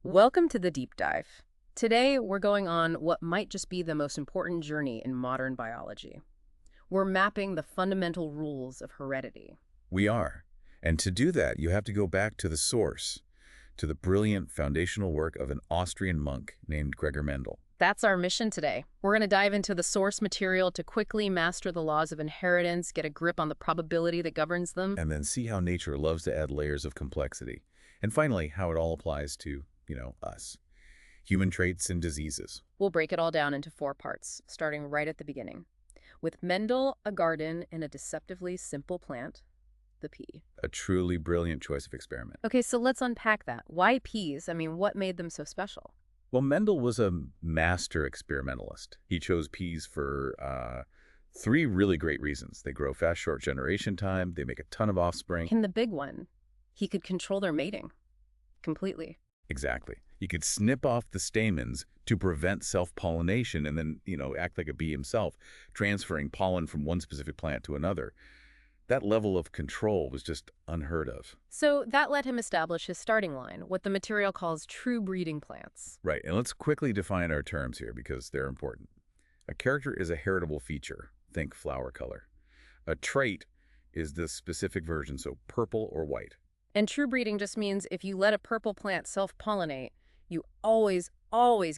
Welcome to the deep dive. Today, we're going on what might just be the most important journey in modern biology. We're mapping the fundamental rules of heredity. We are. And to do that, you have to go back to the source, to the brilliant foundational work of an Austrian monk named Gregor Mendel. That's our mission today. We're going to dive into the source material to quickly master the laws of inheritance, get a grip on the probability that governs them. And then see how nature loves to add layers of complexity. And finally, how it all applies to, us. Human traits and diseases. We'll break it all down into 4 parts, starting right at the beginning. With Mendel, a garden, and a deceptively simple plant, the pea. A truly brilliant choice of experiment. Okay, so let's unpack that. Why peas? What made them so special? Well, Mendel was a master experimentalist. He chose peas for 3 really great reasons. They grow fast, short generation time, they make a ton of offspring. And the big one, he could control their mating completely. Exactly. You could snip off the stamens to prevent self-pollination and then, act like a bee himself, transferring pollen from one specific plant to another. That level of control was just unheard of. So that let him establish his starting line, what the material calls true breeding plants. Right, and let's quickly define our terms here because they're important. A character is a heritable feature. Think flower color. A trait is the specific version, so purple or white. And true breeding just means if you let a purple plant self-pollinate, you always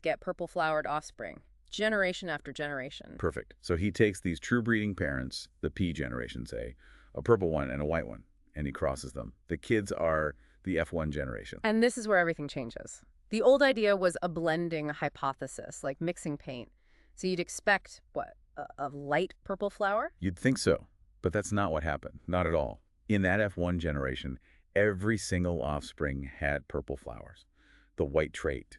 get purple-flowered offspring, generation after generation. Perfect. So he takes these true breeding parents, the pea generation, say, a purple one and a white one, and he crosses them. The kids are the F1 generation. And this is where everything changes. The old idea was a blending hypothesis, like mixing paint. So you'd expect, what, a light purple flower? You'd think so, but that's not what happened. Not at all. In that F1 generation, every single offspring had purple flowers. The white trait,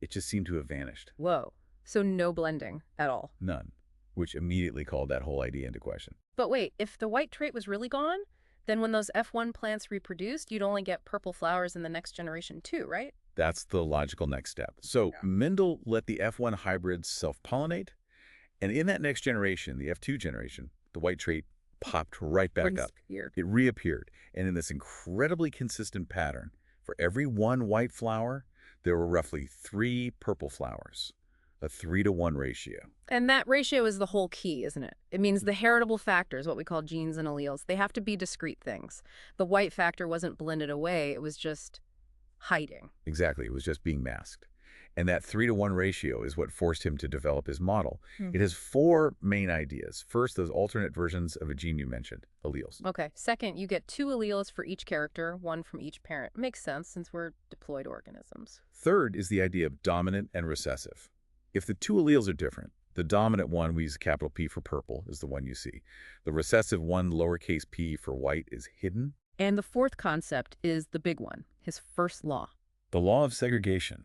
it just seemed to have vanished. Whoa. So no blending at all? None, which immediately called that whole idea into question. But wait, if the white trait was really gone, then when those F1 plants reproduced, you'd only get purple flowers in the next generation too, right? That's the logical next step. So Mendel let the F1 hybrids self-pollinate, and in that next generation, the F2 generation, the white trait popped right back up. It reappeared, and in this incredibly consistent pattern, for every 1 white flower, there were roughly 3 purple flowers, a 3-to-1 ratio. And that ratio is the whole key, isn't it? It means the heritable factors, what we call genes and alleles, they have to be discrete things. The white factor wasn't blended away, it was just hiding. Exactly, it was just being masked. And that 3-to-1 ratio is what forced him to develop his model. It has 4 main ideas. First, those alternate versions of a gene you mentioned, alleles. Okay. Second, you get 2 alleles for each character, 1 from each parent. Makes sense since we're diploid organisms. Third is the idea of dominant and recessive. If the 2 alleles are different, the dominant one, we use a capital P for purple, is the one you see. The recessive one, lowercase p for white, is hidden. And the 4th concept is the big one, his first law. The law of segregation.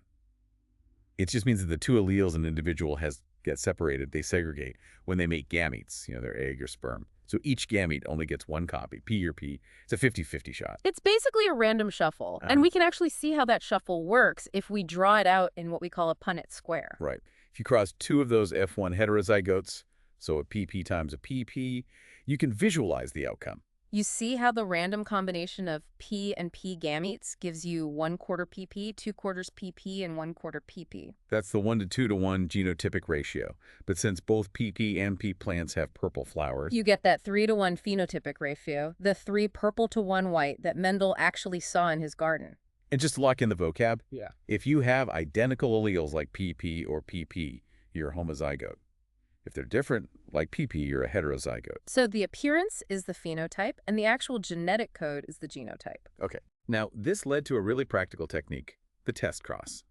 It just means that the 2 alleles an individual get separated, they segregate when they make gametes, their egg or sperm. So each gamete only gets 1 copy, P or P. It's a 50-50 shot. It's basically a random shuffle, and we can actually see how that shuffle works if we draw it out in what we call a Punnett square. Right. If you cross 2 of those F1 heterozygotes, so a PP times a PP, you can visualize the outcome. You see how the random combination of P and P gametes gives you 1/4 PP, 2/4 PP, and 1/4 PP. That's the 1 to 2 to 1 genotypic ratio. But since both PP and P plants have purple flowers, you get that 3-to-1 phenotypic ratio, the 3 purple to 1 white that Mendel actually saw in his garden. And just to lock in the vocab, if you have identical alleles like PP or PP, you're a homozygote. If they're different, like PP, you're a heterozygote. So the appearance is the phenotype, and the actual genetic code is the genotype. Okay. Now, this led to a really practical technique, the test cross.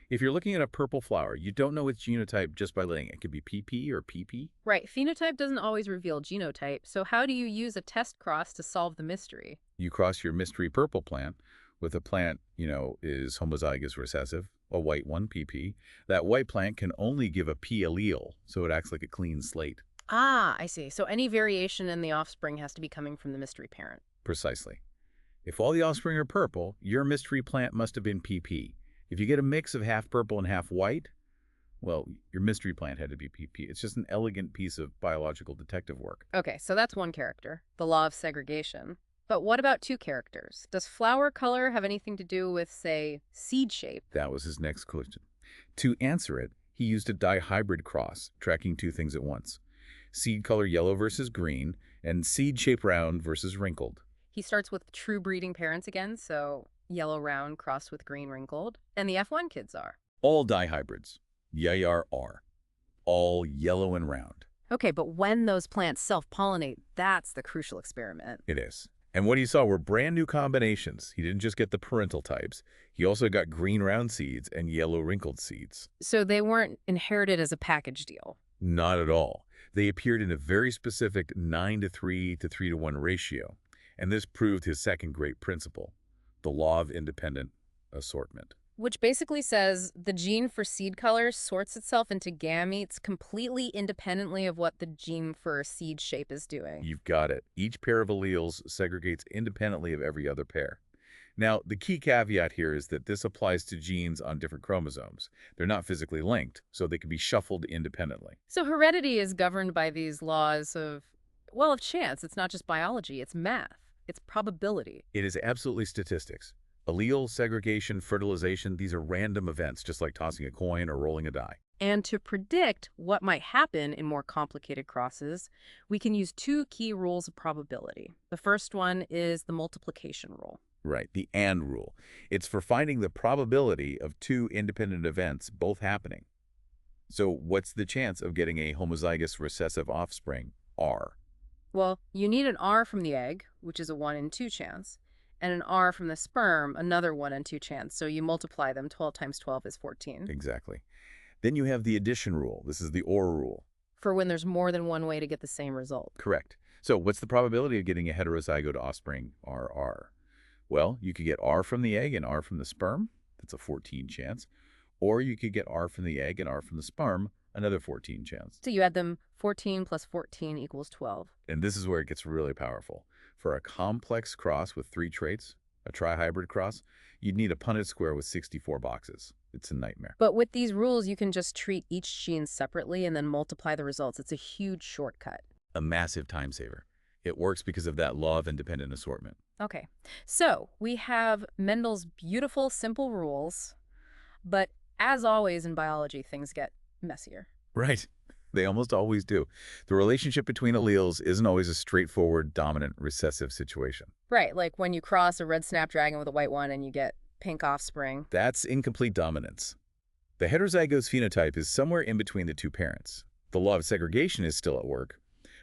If you're looking at a purple flower, you don't know its genotype just by laying it. It could be PP or PP. Right. Phenotype doesn't always reveal genotype, so how do you use a test cross to solve the mystery? You cross your mystery purple plant with a plant, is homozygous recessive, a white one, PP. That white plant can only give a P allele, so it acts like a clean slate. Ah, I see. So any variation in the offspring has to be coming from the mystery parent. Precisely. If all the offspring are purple, your mystery plant must have been PP. If you get a mix of half purple and half white, well, your mystery plant had to be PP. It's just an elegant piece of biological detective work. Okay, so that's one character, the law of segregation. But what about two characters? Does flower color have anything to do with, say, seed shape? That was his next question. To answer it, he used a dihybrid cross, tracking two things at once. Seed color yellow versus green, and seed shape round versus wrinkled. He starts with true breeding parents again, so yellow round crossed with green wrinkled. And the F1 kids are. All dihybrids. Yayar are. All yellow and round. Okay, but when those plants self-pollinate, that's the crucial experiment. It is. And what he saw were brand new combinations. He didn't just get the parental types. He also got green round seeds and yellow wrinkled seeds. So they weren't inherited as a package deal. Not at all. They appeared in a very specific 9:3 to 3:1 ratio. And this proved his second great principle, the law of independent assortment. Which basically says the gene for seed color sorts itself into gametes completely independently of what the gene for seed shape is doing. You've got it. Each pair of alleles segregates independently of every other pair. Now, the key caveat here is that this applies to genes on different chromosomes. They're not physically linked, so they can be shuffled independently. So heredity is governed by these laws of, well, of chance. It's not just biology, it's math. It's probability. It is absolutely statistics. Allele, segregation, fertilization, these are random events, just like tossing a coin or rolling a die. And to predict what might happen in more complicated crosses, we can use two key rules of probability. The first one is the multiplication rule. Right, the AND rule. It's for finding the probability of two independent events both happening. So what's the chance of getting a homozygous recessive offspring, R? Well, you need an R from the egg, which is a 1 in 2 chance, and an R from the sperm, another 1 in 2 chance. So you multiply them. 12 times 12 is 14. Exactly. Then you have the addition rule. This is the OR rule. For when there's more than one way to get the same result. Correct. So what's the probability of getting a heterozygote offspring, RR? Well, you could get R from the egg and R from the sperm. That's a 14 chance. Or you could get R from the egg and R from the sperm, another 14 chance. So you add them, 14 plus 14 equals 12. And this is where it gets really powerful. For a complex cross with 3 traits, a trihybrid cross, you'd need a Punnett square with 64 boxes. It's a nightmare. But with these rules, you can just treat each gene separately and then multiply the results. It's a huge shortcut. A massive time saver. It works because of that law of independent assortment. Okay, so we have Mendel's beautiful, simple rules, but as always in biology, things get messier. Right. They almost always do. The relationship between alleles isn't always a straightforward dominant recessive situation. Right, like when you cross a red snapdragon with a white one and you get pink offspring. That's incomplete dominance. The heterozygote phenotype is somewhere in between the two parents. The law of segregation is still at work,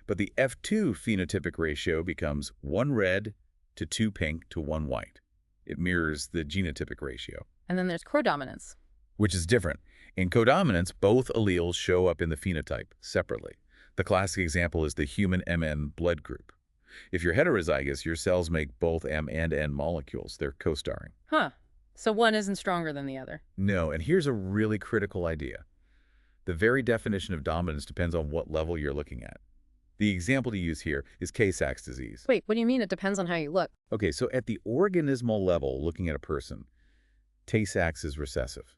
but the F2 phenotypic ratio becomes 1 red to 2 pink to 1 white. It mirrors the genotypic ratio. And then there's codominance. Which is different. In codominance, both alleles show up in the phenotype separately. The classic example is the human MN blood group. If you're heterozygous, your cells make both M and N molecules. They're co-starring. Huh. So one isn't stronger than the other. No, and here's a really critical idea. The very definition of dominance depends on what level you're looking at. The example to use here is Tay-Sachs disease. Wait, what do you mean it depends on how you look? Okay, so at the organismal level, looking at a person, Tay-Sachs is recessive.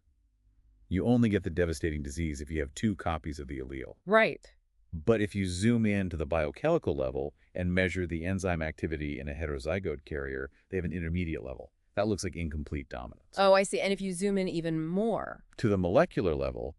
You only get the devastating disease if you have 2 copies of the allele. Right. But if you zoom in to the biochemical level and measure the enzyme activity in a heterozygote carrier, they have an intermediate level. That looks like incomplete dominance. Oh, I see. And if you zoom in even more. To the molecular level,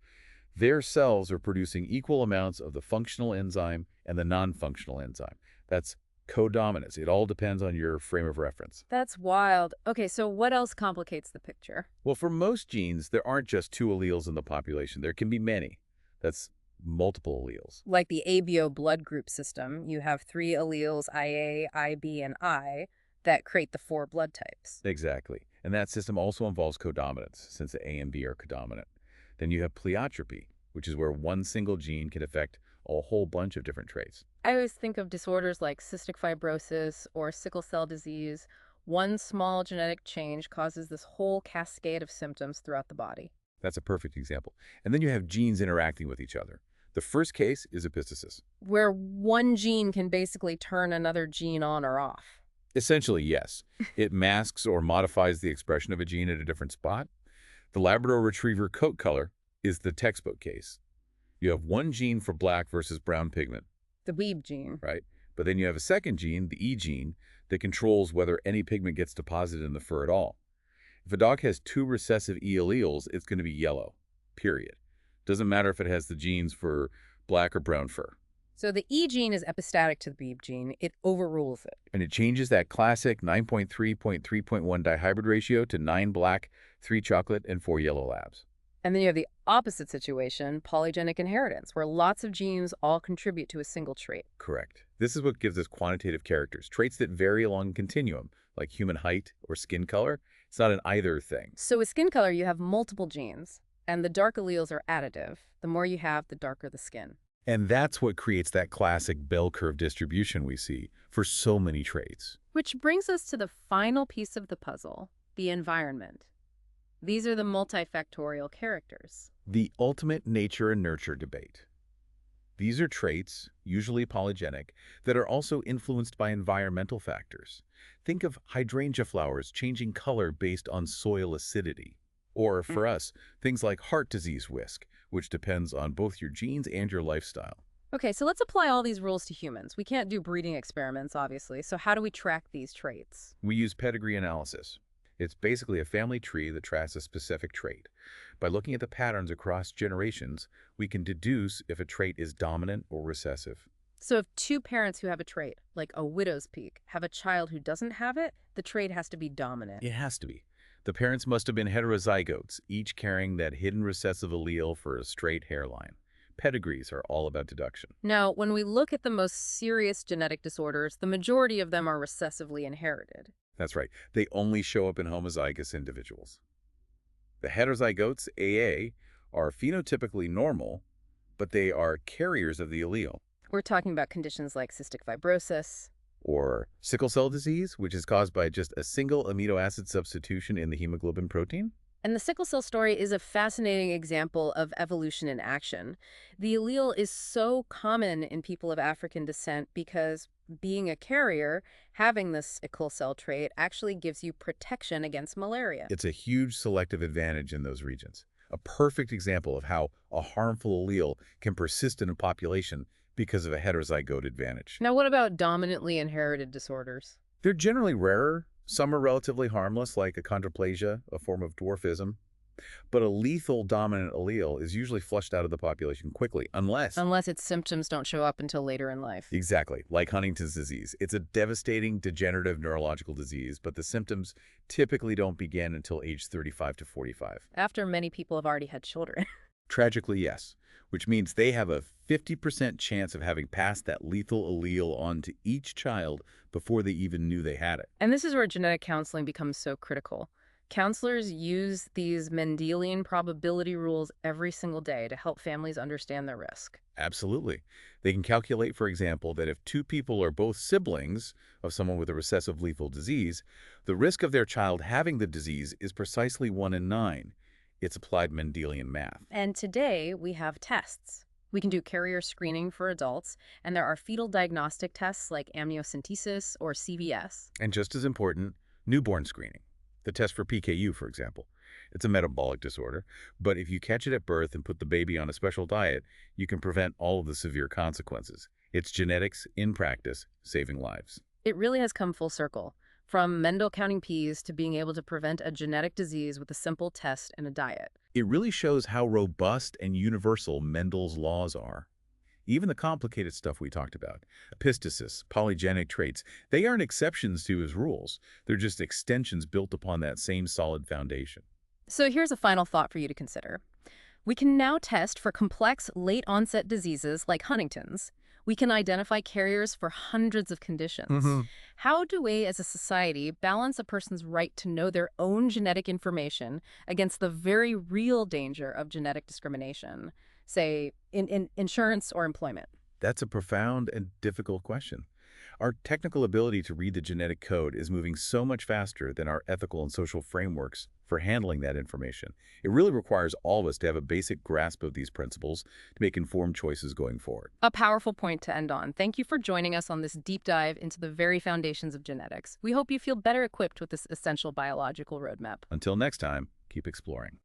their cells are producing equal amounts of the functional enzyme and the non-functional enzyme. That's codominance. It all depends on your frame of reference. That's wild. Okay, so what else complicates the picture? Well, for most genes, there aren't just 2 alleles in the population. There can be many. That's multiple alleles. Like the ABO blood group system, you have 3 alleles, IA, IB, and I, that create the 4 blood types. Exactly. And that system also involves codominance, since the A and B are codominant. Then you have pleiotropy, which is where one single gene can affect a whole bunch of different traits. I always think of disorders like cystic fibrosis or sickle cell disease. One small genetic change causes this whole cascade of symptoms throughout the body. That's a perfect example. And then you have genes interacting with each other. The first case is epistasis. Where one gene can basically turn another gene on or off. Essentially, yes. It masks or modifies the expression of a gene at a different spot. The Labrador Retriever coat color is the textbook case. You have one gene for black versus brown pigment. The weeb gene. Right? But then you have a second gene, the E gene, that controls whether any pigment gets deposited in the fur at all. If a dog has two recessive E alleles, it's going to be yellow, period. Doesn't matter if it has the genes for black or brown fur. So the E gene is epistatic to the B gene. It overrules it. And it changes that classic 9.3.3.1 dihybrid ratio to 9 black, 3 chocolate, and 4 yellow labs. And then you have the opposite situation, polygenic inheritance, where lots of genes all contribute to a single trait. Correct. This is what gives us quantitative characters, traits that vary along a continuum, like human height or skin color. It's not an either thing. So with skin color, you have multiple genes, and the dark alleles are additive. The more you have, the darker the skin. And that's what creates that classic bell curve distribution we see for so many traits. Which brings us to the final piece of the puzzle, the environment. These are the multifactorial characters. The ultimate nature and nurture debate. These are traits, usually polygenic, that are also influenced by environmental factors. Think of hydrangea flowers changing color based on soil acidity. Or, for us, things like heart disease risk, which depends on both your genes and your lifestyle. Okay, so let's apply all these rules to humans. We can't do breeding experiments, obviously, so how do we track these traits? We use pedigree analysis. It's basically a family tree that tracks a specific trait. By looking at the patterns across generations, we can deduce if a trait is dominant or recessive. So if two parents who have a trait, like a widow's peak, have a child who doesn't have it, the trait has to be dominant. It has to be. The parents must have been heterozygotes, each carrying that hidden recessive allele for a straight hairline. Pedigrees are all about deduction. Now, when we look at the most serious genetic disorders, the majority of them are recessively inherited. That's right. They only show up in homozygous individuals. The heterozygotes, AA, are phenotypically normal, but they are carriers of the allele. We're talking about conditions like cystic fibrosis. Or sickle cell disease, which is caused by just a single amino acid substitution in the hemoglobin protein. And the sickle cell story is a fascinating example of evolution in action. The allele is so common in people of African descent because being a carrier, having this sickle cell trait, actually gives you protection against malaria. It's a huge selective advantage in those regions. A perfect example of how a harmful allele can persist in a population because of a heterozygote advantage. Now, what about dominantly inherited disorders? They're generally rarer. Some are relatively harmless, like achondroplasia, a form of dwarfism. But a lethal dominant allele is usually flushed out of the population quickly, unless its symptoms don't show up until later in life. Exactly, like Huntington's disease. It's a devastating degenerative neurological disease, but the symptoms typically don't begin until age 35 to 45. After many people have already had children. Tragically, yes, which means they have a 50% chance of having passed that lethal allele on to each child before they even knew they had it. And this is where genetic counseling becomes so critical. Counselors use these Mendelian probability rules every single day to help families understand their risk. Absolutely. They can calculate, for example, that if two people are both siblings of someone with a recessive lethal disease, the risk of their child having the disease is precisely 1 in 9. It's applied Mendelian math. And today we have tests. We can do carrier screening for adults, and there are fetal diagnostic tests like amniocentesis or CVS. And just as important, newborn screening. The test for PKU, for example. It's a metabolic disorder, but if you catch it at birth and put the baby on a special diet, you can prevent all of the severe consequences. It's genetics in practice, saving lives. It really has come full circle, from Mendel counting peas to being able to prevent a genetic disease with a simple test and a diet. It really shows how robust and universal Mendel's laws are. Even the complicated stuff we talked about, epistasis, polygenic traits, they aren't exceptions to his rules. They're just extensions built upon that same solid foundation. So here's a final thought for you to consider. We can now test for complex late-onset diseases like Huntington's. We can identify carriers for hundreds of conditions. How do we, as a society, balance a person's right to know their own genetic information against the very real danger of genetic discrimination, say, in insurance or employment? That's a profound and difficult question. Our technical ability to read the genetic code is moving so much faster than our ethical and social frameworks for handling that information. It really requires all of us to have a basic grasp of these principles to make informed choices going forward. A powerful point to end on. Thank you for joining us on this deep dive into the very foundations of genetics. We hope you feel better equipped with this essential biological roadmap. Until next time, keep exploring.